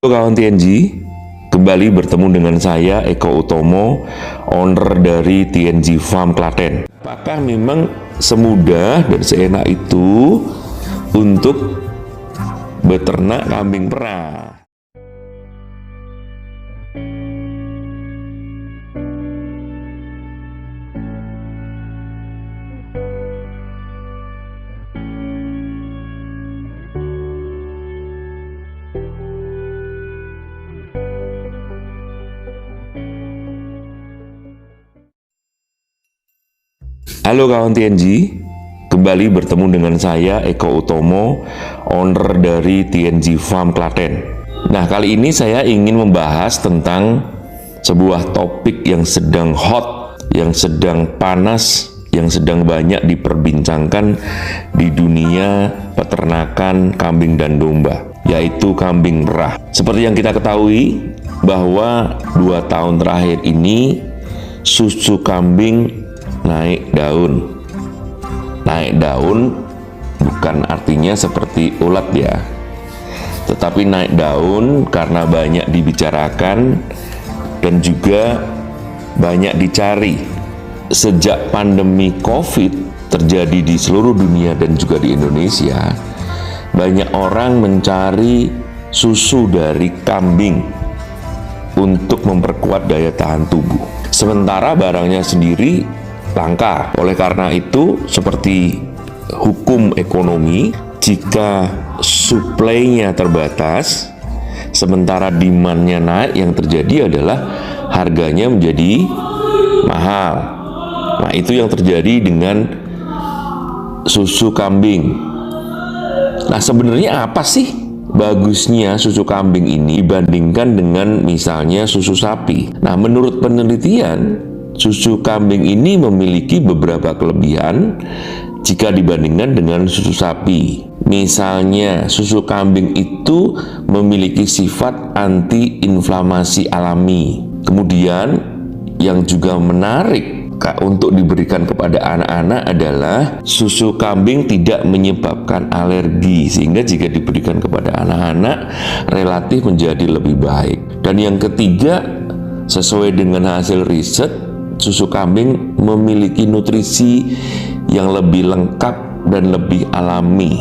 Halo kawan TNG, kembali bertemu dengan saya Eko Utomo, owner dari TNG Farm Klaten. Apakah memang semudah dan seenak itu untuk beternak kambing perah? Halo kawan TNG, kembali bertemu dengan saya Eko Utomo, owner dari TNG Farm Klaten. Nah, kali ini saya ingin membahas tentang sebuah topik yang sedang hot, yang sedang panas, yang sedang banyak diperbincangkan di dunia peternakan kambing dan domba, yaitu kambing perah. Seperti yang kita ketahui bahwa 2 tahun terakhir ini susu kambing naik daun. Naik daun bukan artinya seperti ulat ya, tetapi naik daun karena banyak dibicarakan dan juga banyak dicari. Sejak pandemi COVID terjadi di seluruh dunia dan juga di Indonesia, banyak orang mencari susu dari kambing untuk memperkuat daya tahan tubuh. Sementara barangnya sendiri langka. Oleh karena itu, seperti hukum ekonomi, jika suplainya terbatas, sementara demand-nya naik, yang terjadi adalah harganya menjadi mahal. Nah, itu yang terjadi dengan susu kambing. Nah, sebenarnya apa sih bagusnya susu kambing ini dibandingkan dengan misalnya susu sapi? Nah, menurut penelitian, susu kambing ini memiliki beberapa kelebihan jika dibandingkan dengan susu sapi. Misalnya, susu kambing itu memiliki sifat anti-inflamasi alami. Kemudian, yang juga menarik untuk diberikan kepada anak-anak adalah susu kambing tidak menyebabkan alergi, sehingga jika diberikan kepada anak-anak relatif menjadi lebih baik. Dan yang ketiga, sesuai dengan hasil riset, susu kambing memiliki nutrisi yang lebih lengkap dan lebih alami.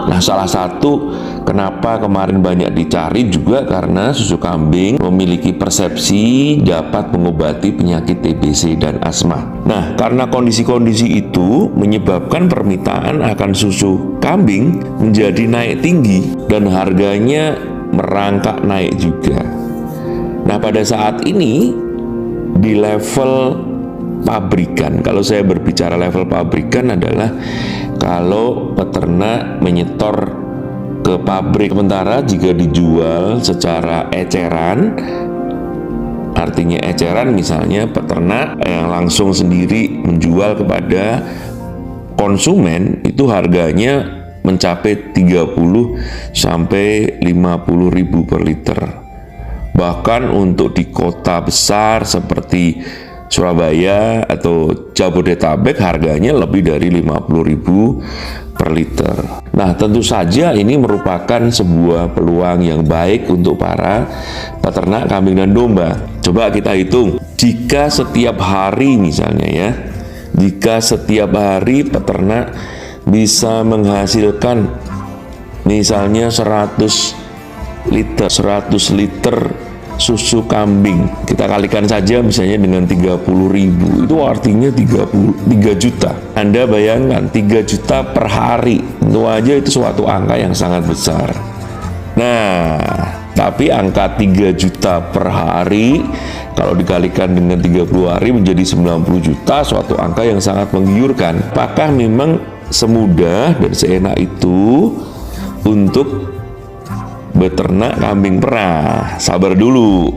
Nah, salah satu kenapa kemarin banyak dicari juga karena susu kambing memiliki persepsi dapat mengobati penyakit TBC dan asma. Nah, karena kondisi-kondisi itu menyebabkan permintaan akan susu kambing menjadi naik tinggi dan harganya merangkak naik juga. Nah, pada saat ini di level pabrikan, kalau saya berbicara level pabrikan adalah kalau peternak menyetor ke pabrik. Sementara jika dijual secara eceran, artinya eceran misalnya peternak yang langsung sendiri menjual kepada konsumen, itu harganya mencapai 30 sampai 50 ribu per liter. Bahkan untuk di kota besar seperti Surabaya atau Jabodetabek harganya lebih dari 50.000 per liter. Nah, tentu saja ini merupakan sebuah peluang yang baik untuk para peternak kambing dan domba. Coba kita hitung, jika setiap hari misalnya ya, jika setiap hari peternak bisa menghasilkan misalnya 100 liter susu kambing, kita kalikan saja misalnya dengan 30.000, itu artinya 3 juta. Anda bayangkan 3 juta per hari, itu aja itu suatu angka yang sangat besar. Nah, tapi angka 3 juta per hari kalau dikalikan dengan 30 hari menjadi 90 juta, suatu angka yang sangat menggiurkan. Apakah memang semudah dan seenak itu untuk beternak kambing perah? Sabar dulu,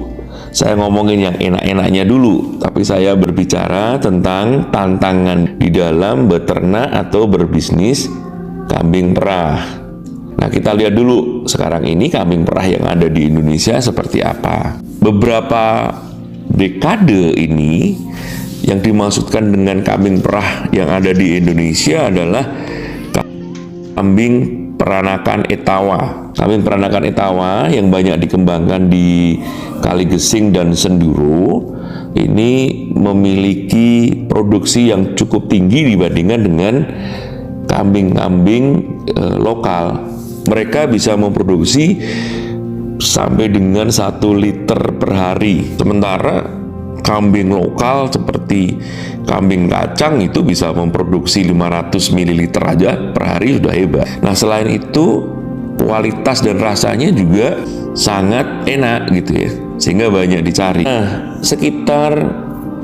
saya ngomongin yang enak-enaknya dulu, tapi saya berbicara tentang tantangan di dalam beternak atau berbisnis kambing perah. Nah, kita lihat dulu sekarang ini kambing perah yang ada di Indonesia seperti apa. Beberapa dekade ini yang dimaksudkan dengan kambing perah yang ada di Indonesia adalah kambing peranakan Etawa. Kambing peranakan Etawa yang banyak dikembangkan di Kaligesing dan Senduro ini memiliki produksi yang cukup tinggi dibandingkan dengan kambing-kambing lokal. Mereka bisa memproduksi sampai dengan 1 liter per hari. Sementara kambing lokal seperti kambing kacang itu bisa memproduksi 500 ml aja per hari, sudah hebat. Nah, selain itu kualitas dan rasanya juga sangat enak gitu ya, sehingga banyak dicari. Nah, sekitar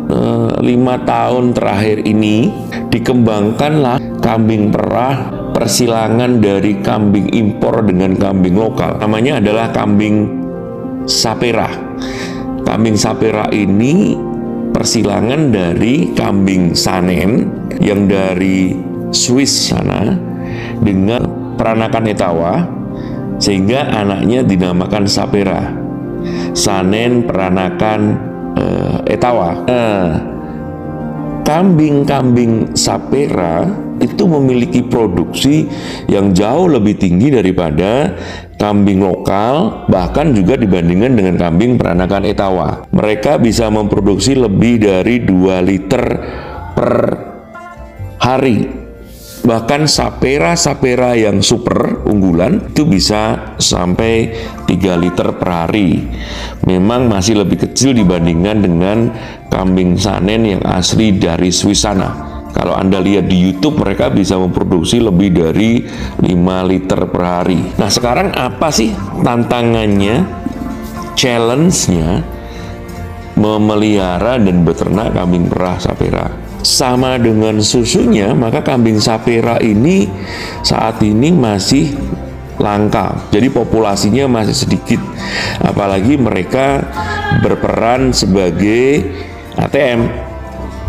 5 tahun terakhir ini dikembangkanlah kambing perah persilangan dari kambing impor dengan kambing lokal. Namanya adalah kambing Sapera. Kambing Sapera ini persilangan dari kambing Sanen yang dari Swiss sana dengan peranakan Etawa, sehingga anaknya dinamakan Sapera. Sanen peranakan Etawa. Nah, kambing-kambing Sapera itu memiliki produksi yang jauh lebih tinggi daripada kambing lokal, bahkan juga dibandingkan dengan kambing peranakan Etawa. Mereka bisa memproduksi lebih dari 2 liter per hari. Bahkan Sapera yang super unggulan itu bisa sampai 3 liter per hari. Memang masih lebih kecil dibandingkan dengan kambing Sanen yang asli dari Swiss sana. Kalau Anda lihat di YouTube, mereka bisa memproduksi lebih dari 5 liter per hari. Nah, sekarang apa sih tantangannya, challenge-nya memelihara dan beternak kambing perah Sapera? Sama dengan susunya, maka kambing Sapera ini saat ini masih langka. Jadi populasinya masih sedikit. Apalagi mereka berperan sebagai ATM.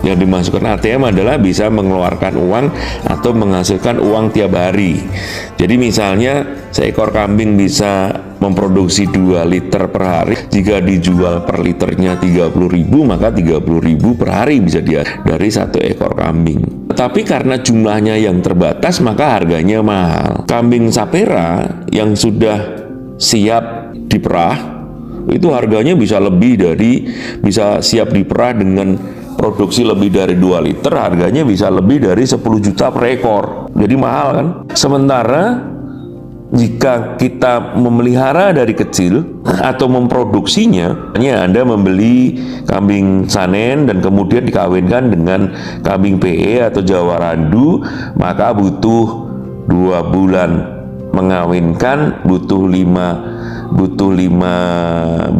Yang dimasukkan ATM adalah bisa mengeluarkan uang atau menghasilkan uang tiap hari. Jadi misalnya seekor kambing bisa memproduksi 2 liter per hari. Jika dijual per liternya 30.000, maka 30.000 per hari bisa dia dari 1 ekor kambing. Tetapi karena jumlahnya yang terbatas, maka harganya mahal. Kambing Sapera yang sudah siap diperah itu harganya bisa siap diperah dengan produksi lebih dari 2 liter, harganya bisa lebih dari 10 juta per ekor. Jadi mahal kan? Sementara jika kita memelihara dari kecil atau memproduksinya, hanya Anda membeli kambing Sanen dan kemudian dikawinkan dengan kambing PE atau Jawa Randu, maka butuh 2 bulan mengawinkan, butuh 5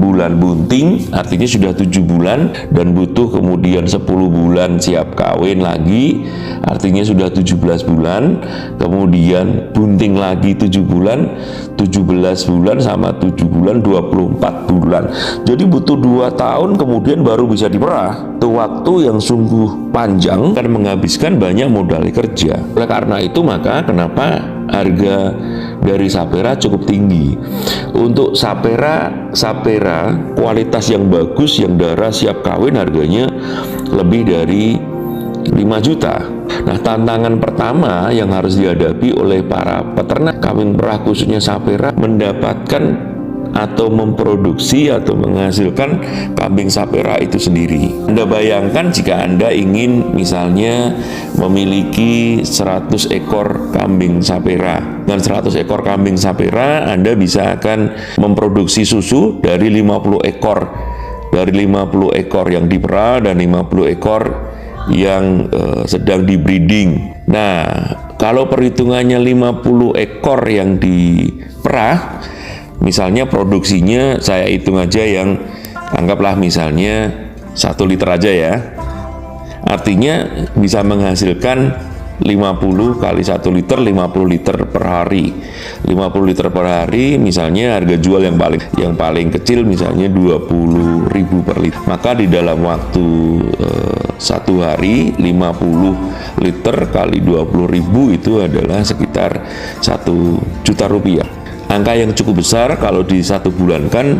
bulan bunting, artinya sudah 7 bulan, dan butuh kemudian 10 bulan siap kawin lagi, artinya sudah 17 bulan, kemudian bunting lagi 7 bulan, 17 bulan sama 7 bulan 24 bulan. Jadi butuh 2 tahun kemudian baru bisa diperah. Itu waktu yang sungguh panjang dan menghabiskan banyak modal kerja. Oleh karena itu, maka kenapa harga dari Sapera cukup tinggi. Untuk Sapera kualitas yang bagus, yang darah siap kawin, harganya lebih dari 5 juta. Nah, tantangan pertama yang harus dihadapi oleh para peternak kambing perah khususnya Sapera, mendapatkan atau memproduksi atau menghasilkan kambing Sapera itu sendiri. Anda bayangkan jika Anda ingin misalnya memiliki 100 ekor kambing Sapera. Dengan 100 ekor kambing Sapera, Anda bisa akan memproduksi susu dari 50 ekor. Dari 50 ekor yang diperah dan 50 ekor yang sedang di breeding. Nah, kalau perhitungannya 50 ekor yang diperah, misalnya produksinya saya hitung aja yang anggaplah misalnya 1 liter aja ya, artinya bisa menghasilkan 50 kali 1 liter, 50 liter per hari. 50 liter per hari, misalnya harga jual yang paling kecil misalnya 20.000 per liter. Maka di dalam waktu 1 hari 50 liter kali 20.000 itu adalah sekitar 1 juta rupiah. Angka yang cukup besar kalau di 1 bulan kan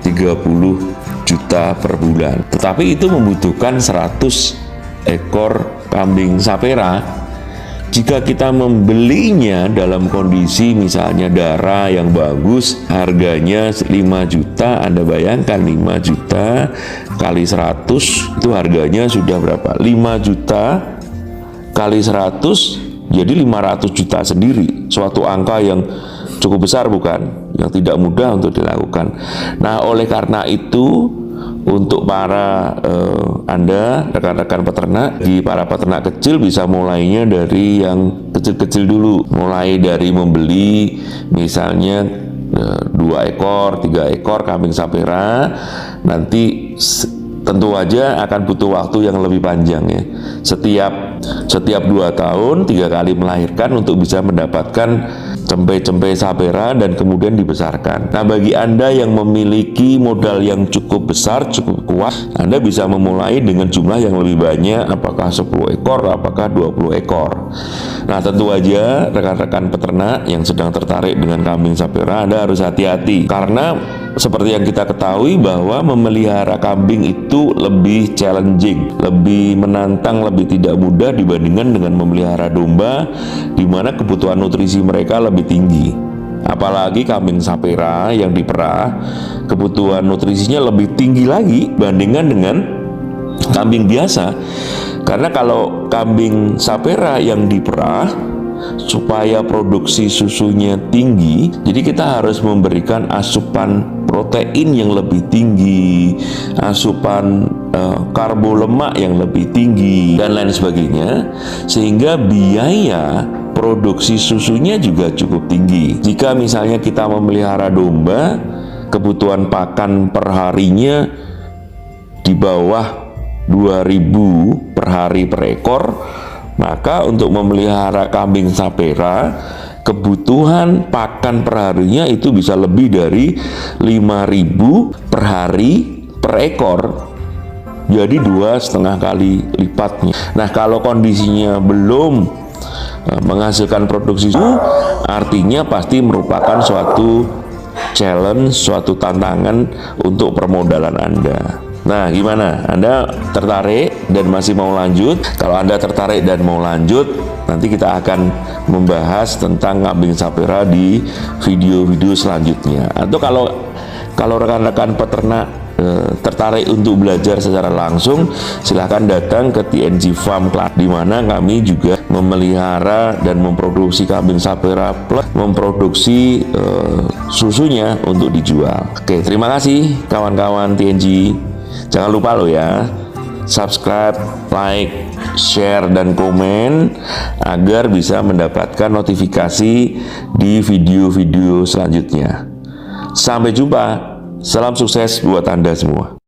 30 juta per bulan. Tetapi itu membutuhkan 100 ekor kambing Sapera Jika kita membelinya dalam kondisi misalnya darah yang bagus, harganya 5 juta, Anda bayangkan 5 juta kali 100 itu harganya sudah berapa? 5 juta kali 100 jadi 500 juta sendiri. Suatu angka yang cukup besar bukan? Yang tidak mudah untuk dilakukan. Nah, oleh karena itu untuk para Anda, rekan-rekan peternak, di para peternak kecil bisa mulainya dari yang kecil-kecil dulu. Mulai dari membeli misalnya 2 ekor, 3 ekor kambing sapera. Nanti tentu aja akan butuh waktu yang lebih panjang ya. Setiap 2 tahun 3 kali melahirkan untuk bisa mendapatkan cempe-cempe sapera dan kemudian dibesarkan. Nah, bagi Anda yang memiliki modal yang cukup besar, cukup kuat, Anda bisa memulai dengan jumlah yang lebih banyak, apakah 10 ekor, apakah 20 ekor. Nah, tentu aja rekan-rekan peternak yang sedang tertarik dengan kambing sapera, Anda harus hati-hati karena seperti yang kita ketahui bahwa memelihara kambing itu lebih challenging, lebih menantang, lebih tidak mudah dibandingkan dengan memelihara domba, di mana kebutuhan nutrisi mereka lebih tinggi. Apalagi kambing sapera yang diperah, kebutuhan nutrisinya lebih tinggi lagi bandingkan dengan kambing biasa. Karena kalau kambing sapera yang diperah, supaya produksi susunya tinggi, jadi kita harus memberikan asupan protein yang lebih tinggi, asupan karbo lemak yang lebih tinggi, dan lain sebagainya, sehingga biaya produksi susunya juga cukup tinggi. Jika misalnya kita memelihara domba, kebutuhan pakan per harinya di bawah 2.000 per hari per ekor, maka untuk memelihara kambing sapera, kebutuhan pakan per harinya itu bisa lebih dari 5.000 per hari per ekor. Jadi 2,5 kali lipatnya. Nah, kalau kondisinya belum menghasilkan produksi susu, artinya pasti merupakan suatu challenge, suatu tantangan untuk permodalan Anda. Nah, gimana? Anda tertarik dan masih mau lanjut? Kalau Anda tertarik dan mau lanjut, nanti kita akan membahas tentang kambing sapera di video-video selanjutnya. Atau kalau rekan-rekan peternak tertarik untuk belajar secara langsung, silahkan datang ke TNG Farm Klaten, di mana kami juga memelihara dan memproduksi kambing sapera plus memproduksi susunya untuk dijual. Oke, terima kasih kawan-kawan TNG. Jangan lupa loh ya, subscribe, like, share, dan komen agar bisa mendapatkan notifikasi di video-video selanjutnya. Sampai jumpa, salam sukses buat Anda semua.